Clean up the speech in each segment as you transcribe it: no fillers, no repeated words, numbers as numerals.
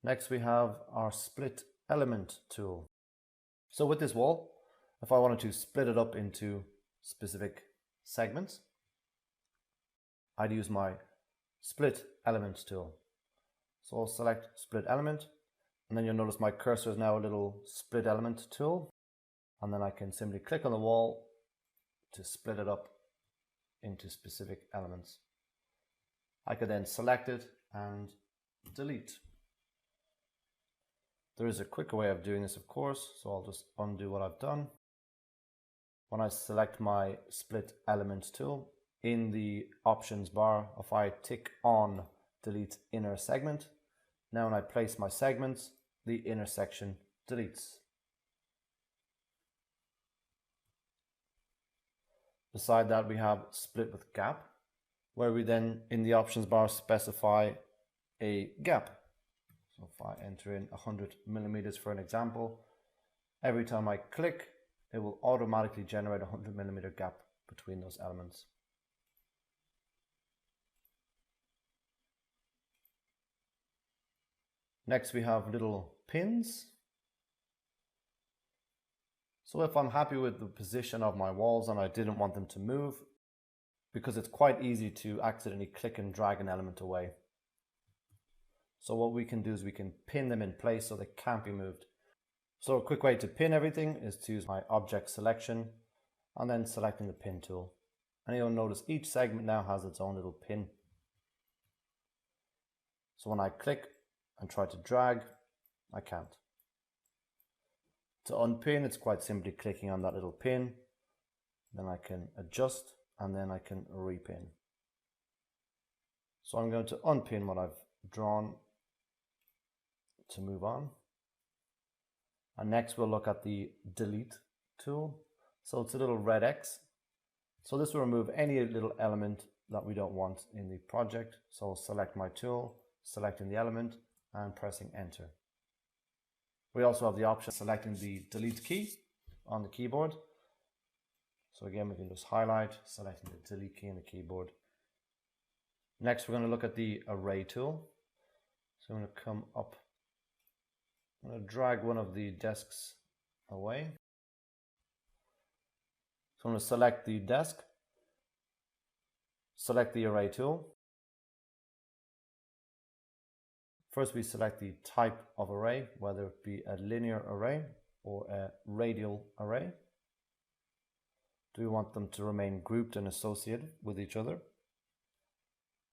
Next we have our split element tool. So with this wall, if I wanted to split it up into specific segments, I'd use my split element tool. So I'll select split element, and then you'll notice my cursor is now a little split element tool, and then I can simply click on the wall to split it up into specific elements. I could then select it and delete. There is a quicker way of doing this, of course, so I'll just undo what I've done. When I select my split element tool, in the options bar, if I tick on delete inner segment, now when I place my segments, the intersection deletes. Beside that, we have split with gap, where we then in the options bar specify a gap. So if I enter in 100 millimeters for an example, every time I click, it will automatically generate a 100 millimeter gap between those elements. Next, we have little pins. So if I'm happy with the position of my walls and I didn't want them to move, because it's quite easy to accidentally click and drag an element away. So what we can do is we can pin them in place so they can't be moved. So a quick way to pin everything is to use my object selection and then selecting the pin tool. And you'll notice each segment now has its own little pin. So when I click and try to drag, I can't. To unpin, it's quite simply clicking on that little pin. Then I can adjust and then I can repin. So I'm going to unpin what I've drawn to move on. And next we'll look at the delete tool. So it's a little red X. So this will remove any little element that we don't want in the project. So I'll select my tool, selecting the element and pressing enter. We also have the option of selecting the delete key on the keyboard. So again, we can just highlight, selecting the delete key on the keyboard. Next, we're going to look at the array tool. So I'm going to come up, I'm going to drag one of the desks away. So I'm going to select the desk, select the array tool. First, we select the type of array, whether it be a linear array or a radial array. Do we want them to remain grouped and associated with each other?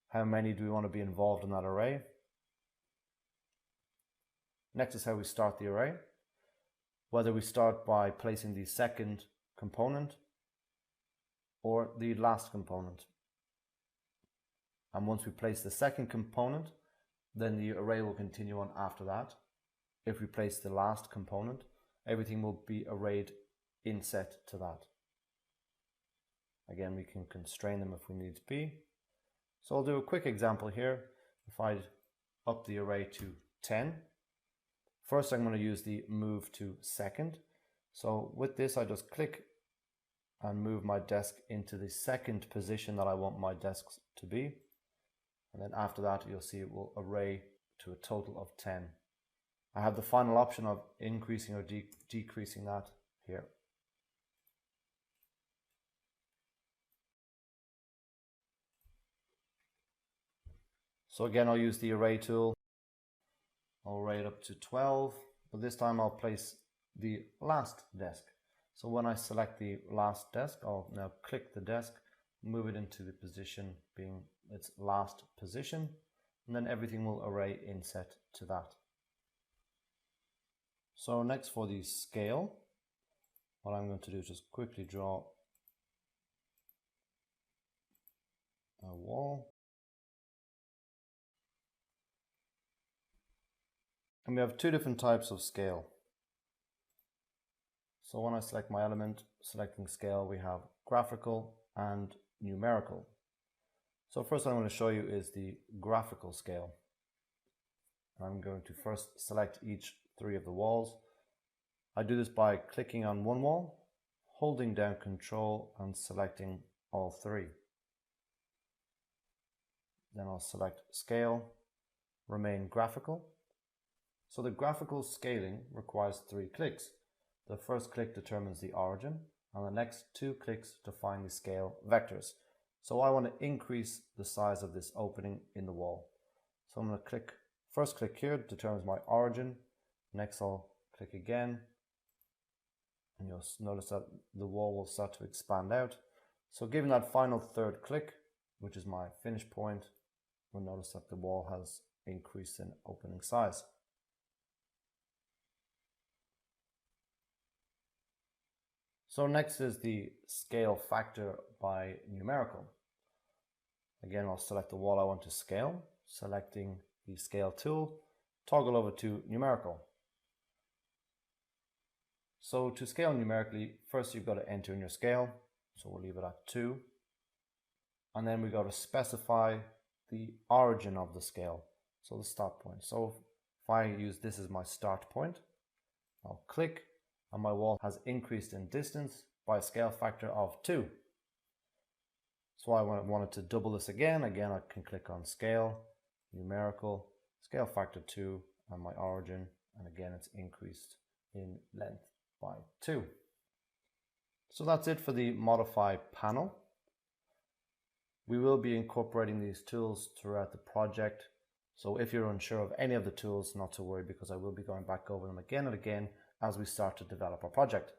How many do we want to be involved in that array? Next is how we start the array. Whether we start by placing the second component or the last component. And once we place the second component, then the array will continue on after that. If we place the last component, everything will be arrayed inset to that. Again, we can constrain them if we need to be. So I'll do a quick example here. If I up the array to 10, first I'm going to use the move to second. So with this, I just click and move my desk into the second position that I want my desks to be. And then after that, you'll see it will array to a total of 10. I have the final option of increasing or decreasing that here. So again, I'll use the array tool. I'll array it up to 12, but this time I'll place the last desk. So when I select the last desk, I'll now click the desk, move it into the position being its last position, and then everything will array inset to that. So next, for the scale, what I'm going to do is just quickly draw a wall. And we have two different types of scale. So when I select my element, selecting scale, we have graphical and numerical. So first I'm going to show you is the graphical scale. I'm going to first select each three of the walls. I do this by clicking on one wall, holding down Control and selecting all three. Then I'll select scale, remain graphical, So the graphical scaling requires 3 clicks. The first click determines the origin, and the next 2 clicks define the scale vectors. So I want to increase the size of this opening in the wall. So I'm going to first click here, determines my origin. Next I'll click again, and you'll notice that the wall will start to expand out. So given that final 3rd click, which is my finish point, you'll notice that the wall has increased in opening size. So next is the scale factor by numerical. Again, I'll select the wall I want to scale, selecting the scale tool, toggle over to numerical. So to scale numerically, first you've got to enter in your scale. So we'll leave it at 2. And then we got to specify the origin of the scale. So the start point. So if I use this as my start point, I'll click, and my wall has increased in distance by a scale factor of 2. So I wanted to double this again. Again, I can click on scale, numerical, scale factor 2, and my origin. And again, it's increased in length by 2. So that's it for the modify panel. We will be incorporating these tools throughout the project. So if you're unsure of any of the tools, not to worry, because I will be going back over them again and again as we start to develop our project.